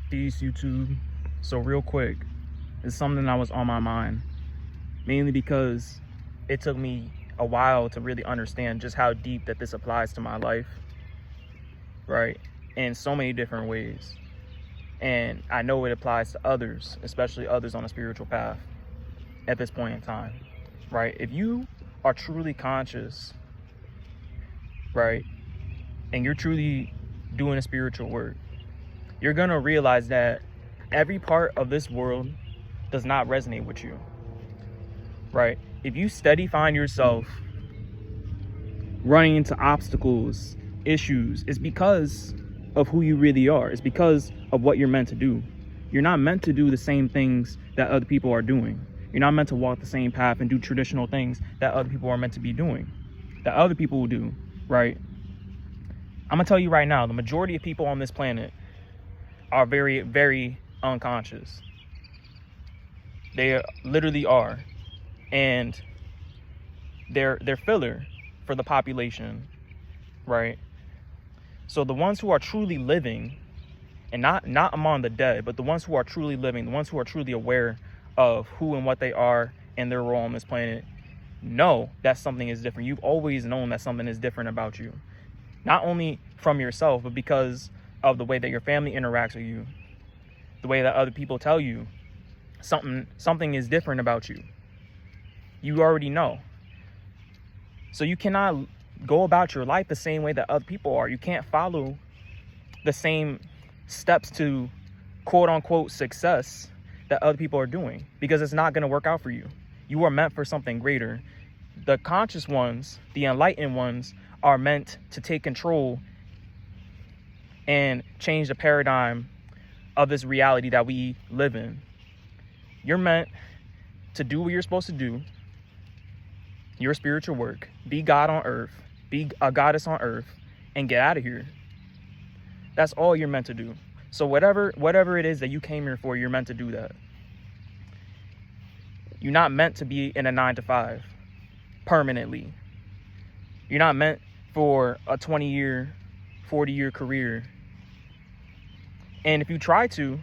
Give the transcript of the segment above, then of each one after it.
Peace, YouTube. So real quick, it's something that was on my mind, mainly because it took me a while to really understand just how deep that this applies to my life, right? In so many different ways. And I know it applies to others, especially others on a spiritual path at this point in time, right? If you are truly conscious, right, and you're truly doing a spiritual work, you're gonna realize that every part of this world does not resonate with you, right? If you steady find yourself running into obstacles, issues, it's because of who you really are. It's because of what you're meant to do. You're not meant to do the same things that other people are doing. You're not meant to walk the same path and do traditional things that other people are meant to be doing, that other people will do, right? I'm gonna tell you right now, the majority of people on this planet are very, very unconscious. They literally are. And they're filler for the population, right? So the ones who are truly living, and not among the dead, but the ones who are truly living, the ones who are truly aware of who and what they are and their role on this planet, know that something is different. You've always known that something is different about you. Not only from yourself, but because of the way that your family interacts with you, the way that other people tell you something is different about you. You already know. So you cannot go about your life the same way that other people are. You can't follow the same steps to quote unquote success that other people are doing, because it's not going to work out for you. You are meant for something greater. The conscious ones, the enlightened ones, are meant to take control and change the paradigm of this reality that we live in. You're meant to do what you're supposed to do, your spiritual work, be God on earth, be a goddess on earth, and get out of here. That's all you're meant to do. So whatever it is that you came here for, you're meant to do that. You're not meant to be in a 9-to-5 permanently. You're not meant for a 20-year, 40-year career. And if you try to,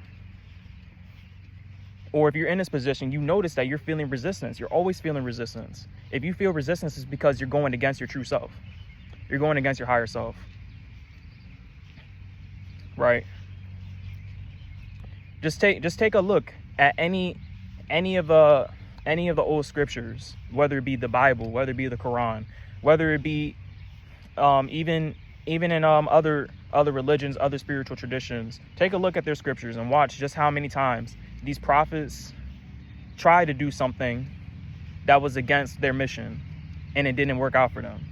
or if you're in this position, you notice that you're feeling resistance. You're always feeling resistance. If you feel resistance, it's because you're going against your true self. You're going against your higher self. Right? Just take a look at any of the old scriptures, whether it be the Bible, whether it be the Quran, whether it be even in other religions, other spiritual traditions. Take a look at their scriptures and watch just how many times these prophets tried to do something that was against their mission and it didn't work out for them.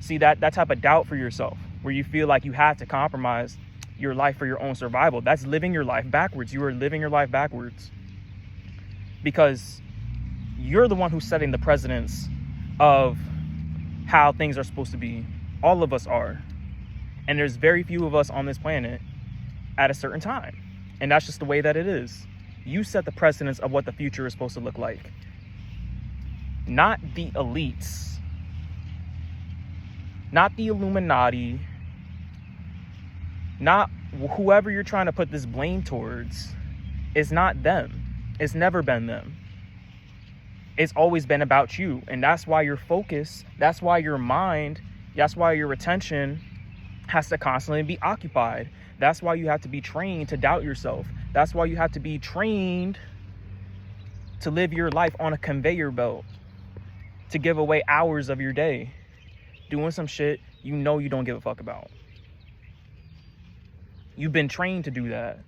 See, that type of doubt for yourself, where you feel like you had to compromise your life for your own survival, that's living your life backwards. You are living your life backwards, because you're the one who's setting the precedence of how things are supposed to be. All of us are. And there's very few of us on this planet at a certain time. And that's just the way that it is. You set the precedence of what the future is supposed to look like. Not the elites. Not the Illuminati. Not whoever you're trying to put this blame towards. It's not them. It's never been them. It's always been about you. And that's why your focus, that's why your mind, that's why your attention has to constantly be occupied. That's why you have to be trained to doubt yourself. That's why you have to be trained to live your life on a conveyor belt, to give away hours of your day doing some shit you know you don't give a fuck about. You've been trained to do that.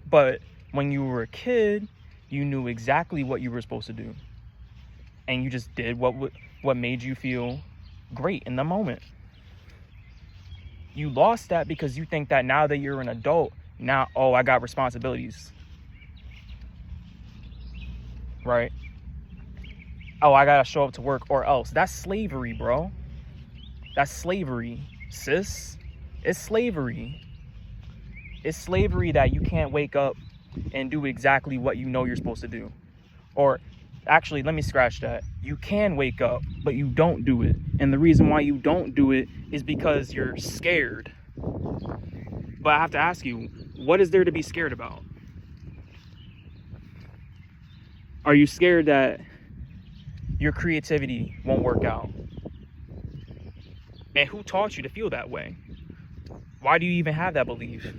But when you were a kid, you knew exactly what you were supposed to do. And you just did what made you feel great in the moment. You lost that because you think that now that you're an adult, now, oh, I got responsibilities. Right? Oh, I gotta show up to work or else. That's slavery, bro. That's slavery, sis. It's slavery. It's slavery that you can't wake up and do exactly what you know you're supposed to do. Or actually, let me scratch that. You can wake up, but you don't do it. And the reason why you don't do it is because you're scared. But I have to ask you, What is there to be scared about? Are you scared that your creativity won't work out? And who taught you to feel that way? Why do you even have that belief?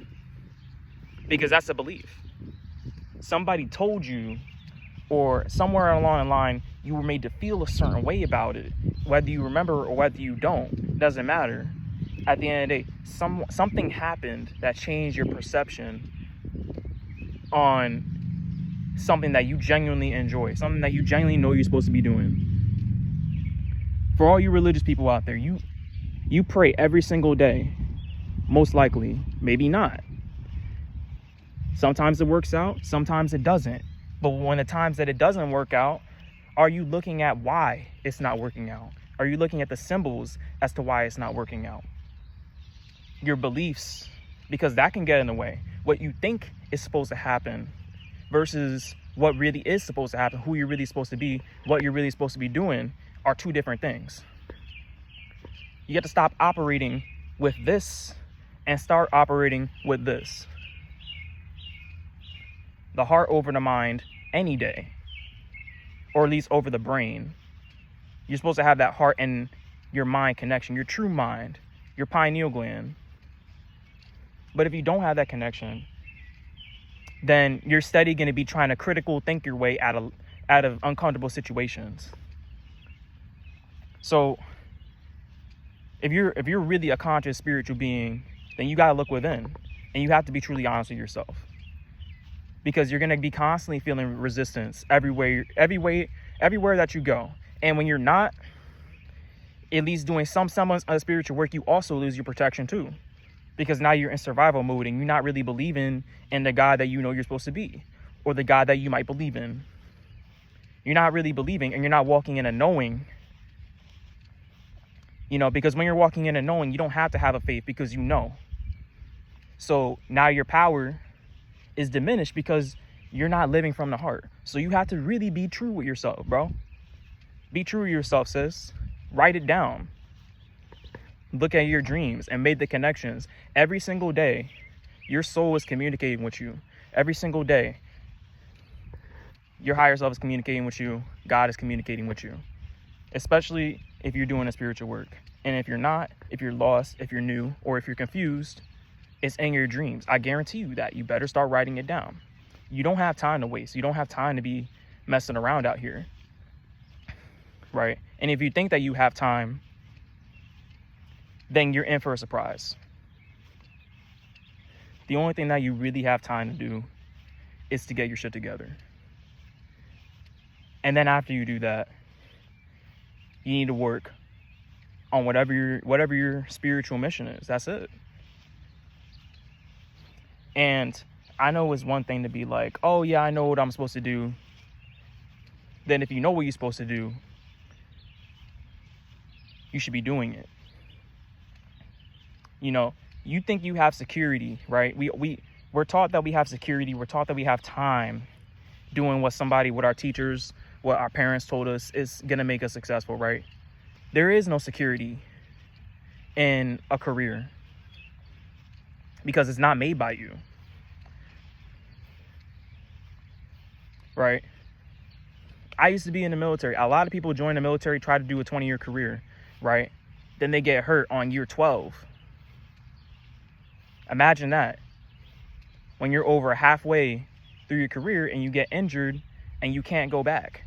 Because that's a belief. Somebody told you, or somewhere along the line, you were made to feel a certain way about it. Whether you remember or whether you don't, doesn't matter. At the end of the day, something happened that changed your perception on something that you genuinely enjoy, something that you genuinely know you're supposed to be doing. For all you religious people out there, you pray every single day. Most likely, maybe not. Sometimes it works out, sometimes it doesn't. But when the times that it doesn't work out, are you looking at why it's not working out? Are you looking at the symbols as to why it's not working out? Your beliefs, because that can get in the way. What you think is supposed to happen versus what really is supposed to happen, who you're really supposed to be, what you're really supposed to be doing are two different things. You have to stop operating with this and start operating with this. The heart over the mind any day, or at least over the brain. You're supposed to have that heart and your mind connection, your true mind, your pineal gland. But if you don't have that connection, then you're steady going to be trying to critical think your way out of uncomfortable situations. So if you're really a conscious spiritual being, then you got to look within, and you have to be truly honest with yourself, because you're going to be constantly feeling resistance everywhere that you go. And when you're not at least doing some semblance of spiritual work, you also lose your protection too, because now you're in survival mode and you're not really believing in the God that you know you're supposed to be, or the God that you might believe in. You're not really believing, and you're not walking in a knowing. Because when you're walking in a knowing, you don't have to have a faith, because you know. So now your power is diminished because you're not living from the heart. So you have to really be true with yourself, bro. Be true with yourself, sis. Write it down. Look at your dreams and make the connections. Every single day, your soul is communicating with you. Every single day, your higher self is communicating with you. God is communicating with you. Especially if you're doing a spiritual work. And if you're not, if you're lost, if you're new, or if you're confused, it's in your dreams. I guarantee you that. You better start writing it down. You don't have time to waste. You don't have time to be messing around out here. Right? And if you think that you have time, then you're in for a surprise. The only thing that you really have time to do is to get your shit together. And then after you do that, you need to work on whatever your spiritual mission is. That's it. And I know it's one thing to be like, oh yeah, I know what I'm supposed to do. Then if you know what you're supposed to do, you should be doing it. You think you have security, right? We're taught that we have security. We're taught that we have time doing what our teachers, what our parents told us is going to make us successful, right? There is no security in a career because it's not made by you, right? I used to be in the military. A lot of people join the military, try to do a 20-year career, right? Then they get hurt on year 12. Imagine that. When you're over halfway through your career and you get injured and you can't go back.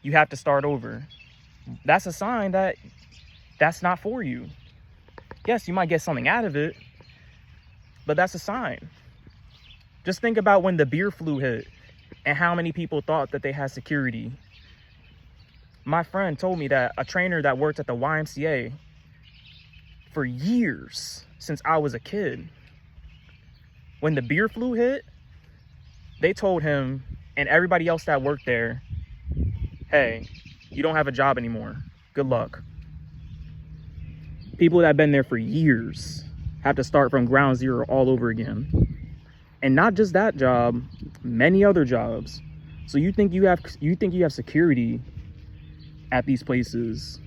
You have to start over. That's a sign that that's not for you. Yes, you might get something out of it, but that's a sign. Just think about when the beer flu hit and how many people thought that they had security. My friend told me that a trainer that worked at the YMCA for years, since I was a kid, when the beer flu hit, they told him and everybody else that worked there, hey, you don't have a job anymore. Good luck. People that have been there for years have to start from ground zero all over again. And not just that job, many other jobs. So you think you have security at these places.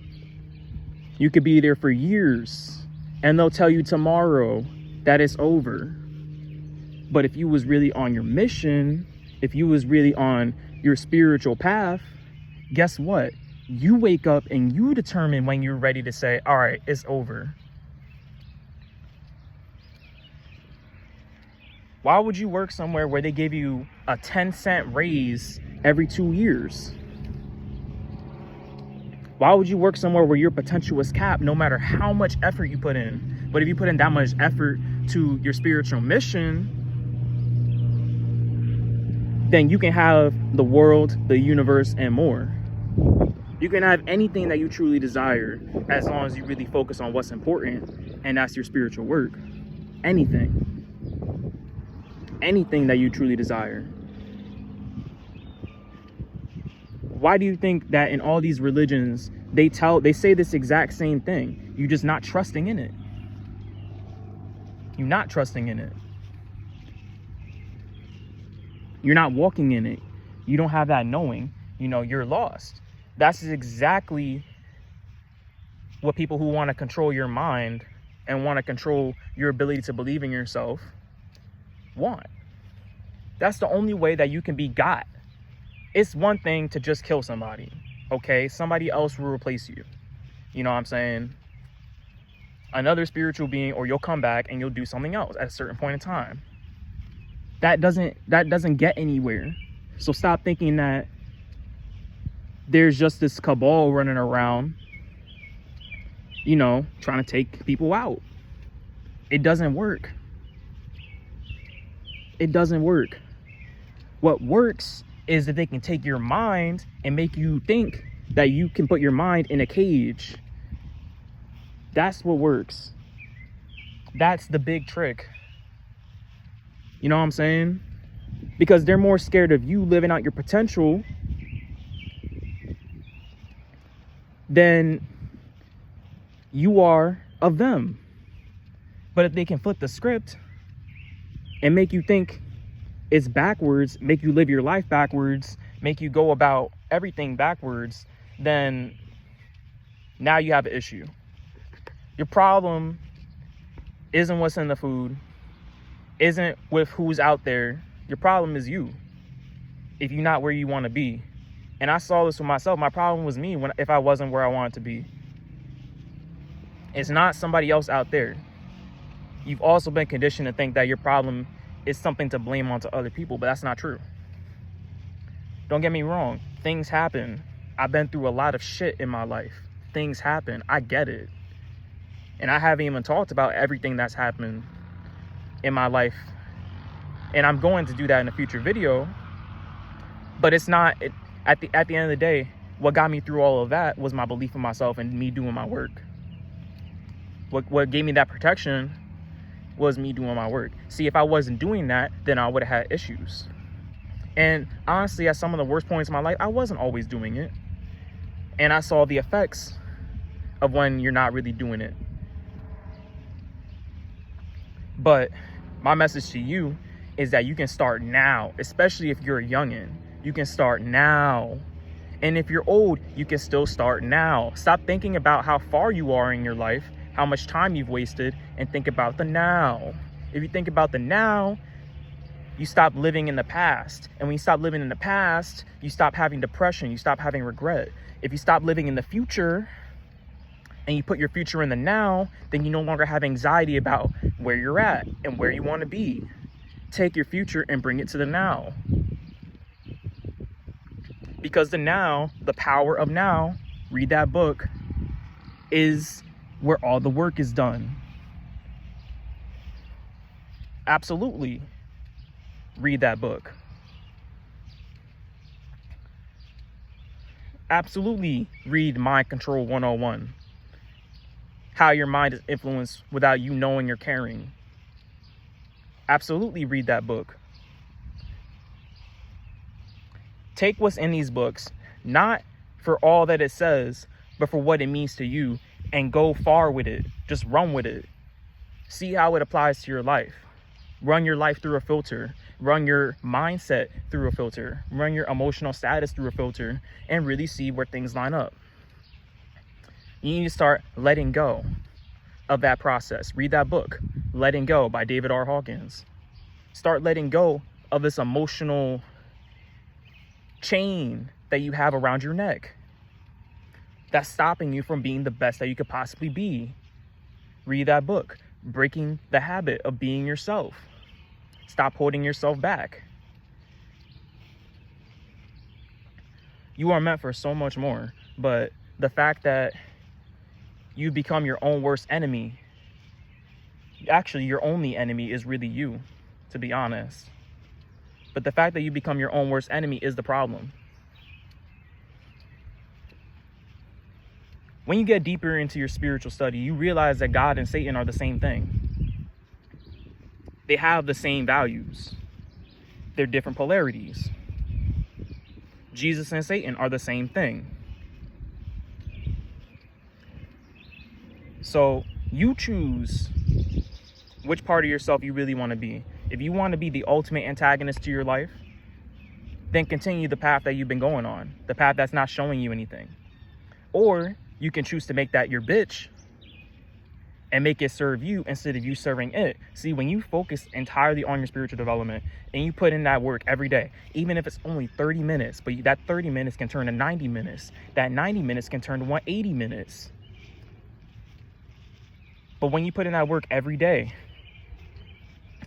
You could be there for years and they'll tell you tomorrow that it's over. But if you was really on your mission, if you was really on your spiritual path, guess what? You wake up and you determine when you're ready to say, all right, it's over. Why would you work somewhere where they give you a 10-cent raise every 2 years? Why would you work somewhere where your potential is capped no matter how much effort you put in? But if you put in that much effort to your spiritual mission, then you can have the world, the universe, and more. You can have anything that you truly desire as long as you really focus on what's important, and that's your spiritual work. Anything that you truly desire. Why do you think that in all these religions they say this exact same thing? You're just not trusting in it. You're not trusting in it. You're not walking in it. You don't have that knowing. You're lost. That's exactly what people who want to control your mind and want to control your ability to believe in yourself want. That's the only way that you can be got. It's one thing to just kill somebody, okay? Somebody else will replace you. You know what I'm saying? Another spiritual being, or you'll come back and you'll do something else at a certain point in time. That doesn't get anywhere. So stop thinking that there's just this cabal running around, trying to take people out. It doesn't work. It doesn't work. What works is that they can take your mind and make you think that you can put your mind in a cage. That's what works. That's the big trick. You know what I'm saying? Because they're more scared of you living out your potential than you are of them. But if they can flip the script and make you think it's backwards, make you live your life backwards, make you go about everything backwards, then now you have an issue. Your problem isn't what's in the food, isn't with who's out there. Your problem is you, if you're not where you want to be. And I saw this with myself. My problem was me if I wasn't where I wanted to be. It's not somebody else out there. You've also been conditioned to think that your problem is something to blame onto other people, but that's not true. Don't get me wrong. Things happen. I've been through a lot of shit in my life. Things happen. I get it. And I haven't even talked about everything that's happened in my life. And I'm going to do that in a future video. But it's not, at the end of the day, what got me through all of that was my belief in myself and me doing my work. What gave me that protection was me doing my work. See, if I wasn't doing that, then I would have had issues. And honestly, at some of the worst points in my life, I wasn't always doing it. And I saw the effects of when you're not really doing it. But my message to you is that you can start now, especially if you're a youngin'. You can start now. And if you're old, you can still start now. Stop thinking about how far you are in your life, how much time you've wasted, and think about the now. If you think about the now, you stop living in the past. And when you stop living in the past, you stop having depression, you stop having regret. If you stop living in the future and you put your future in the now, then you no longer have anxiety about where you're at and where you want to be. Take your future and bring it to the now. Because the now, the power of now, read that book, is where all the work is done. Absolutely. Read that book. Absolutely read Mind Control 101. How your mind is influenced without you knowing or caring. Absolutely read that book. Take what's in these books, not for all that it says, but for what it means to you, and go far with it. Just run with it. See how it applies to your life. Run your life through a filter. Run your mindset through a filter. Run your emotional status through a filter, and really see where things line up. You need to start letting go of that process. Read that book, Letting Go by David R. Hawkins. Start letting go of this emotional chain that you have around your neck that's stopping you from being the best that you could possibly be. Read that book, Breaking the Habit of Being Yourself. Stop holding yourself back. You are meant for so much more, but the fact that you become your own worst enemy, actually your only enemy is really you, to be honest. But the fact that you become your own worst enemy is the problem. When you get deeper into your spiritual study, you realize that God and Satan are the same thing. They have the same values. They're different polarities. Jesus and Satan are the same thing. So you choose which part of yourself you really want to be. If you want to be the ultimate antagonist to your life, then continue the path that you've been going on, the path that's not showing you anything. Or you can choose to make that your bitch and make it serve you instead of you serving it. See, when you focus entirely on your spiritual development and you put in that work every day, even if it's only 30 minutes, but that 30 minutes can turn to 90 minutes, that 90 minutes can turn to 180 minutes. But when you put in that work every day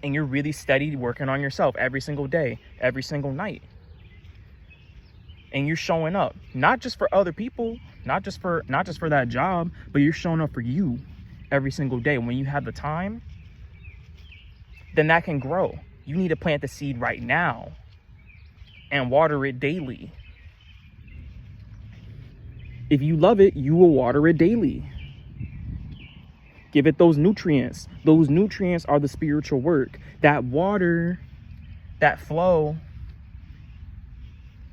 and you're really steady working on yourself every single day, every single night, and you're showing up, not just for other people, not just for that job, but you're showing up for you every single day. When you have the time, then that can grow. You need to plant the seed right now and water it daily. If you love it, you will water it daily. Give it those nutrients. Those nutrients are the spiritual work. That water, that flow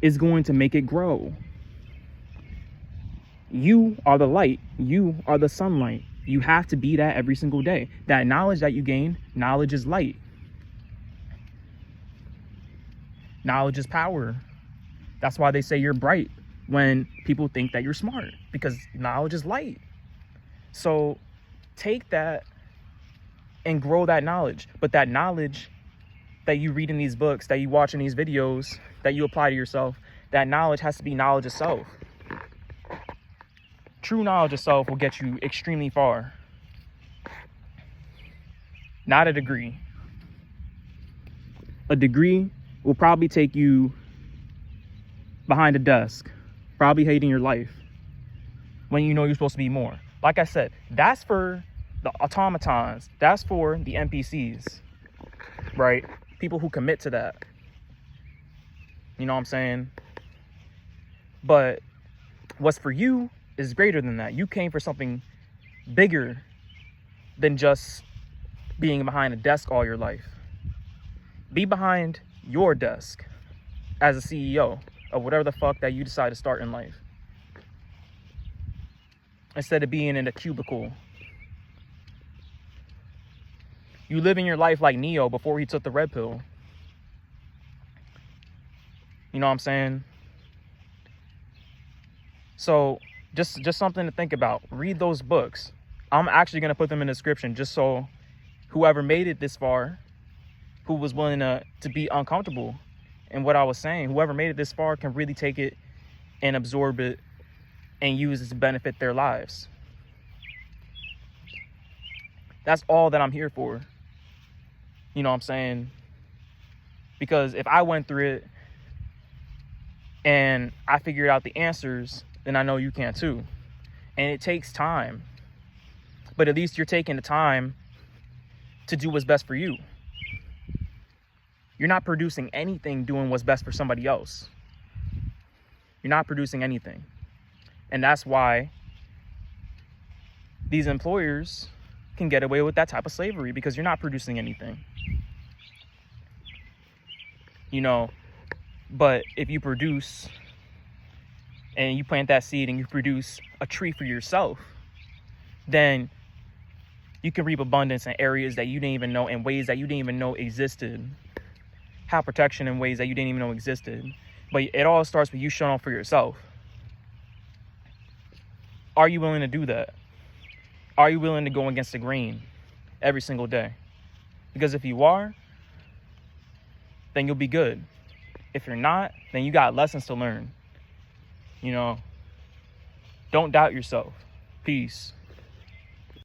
is going to make it grow. You are the light. You are the sunlight. You have to be that every single day. That knowledge that you gain, knowledge is light. Knowledge is power. That's why they say you're bright when people think that you're smart, because knowledge is light. So take that and grow that knowledge. But that knowledge that you read in these books, that you watch in these videos, that you apply to yourself, that knowledge has to be knowledge of self. True knowledge of self will get you extremely far. Not a degree. A degree will probably take you behind a desk, probably hating your life, when you know you're supposed to be more. Like I said, that's for the automatons. That's for the NPCs, right? People who commit to that. You know what I'm saying? But what's for you is greater than that. You came for something bigger than just being behind a desk all your life. Be behind your desk as a CEO of whatever the fuck that you decide to start in life, instead of being in a cubicle. You living your life like Neo before he took the red pill. You know what I'm saying? So just something to think about. Read those books. I'm actually going to put them in the description just so whoever made it this far, who was willing to be uncomfortable in what I was saying, whoever made it this far can really take it and absorb it and use it to benefit their lives. That's all that I'm here for. You know what I'm saying? Because if I went through it and I figured out the answers, then I know you can too. And it takes time. But at least you're taking the time to do what's best for you. You're not producing anything doing what's best for somebody else. You're not producing anything. And that's why these employers can get away with that type of slavery, because you're not producing anything. You know, but if you produce and you plant that seed and you produce a tree for yourself, then you can reap abundance in areas that you didn't even know, in ways that you didn't even know existed. Have protection in ways that you didn't even know existed. But it all starts with you showing up for yourself. Are you willing to do that? Are you willing to go against the grain every single day? Because if you are, then you'll be good. If you're not, then you got lessons to learn. You know, don't doubt yourself. Peace.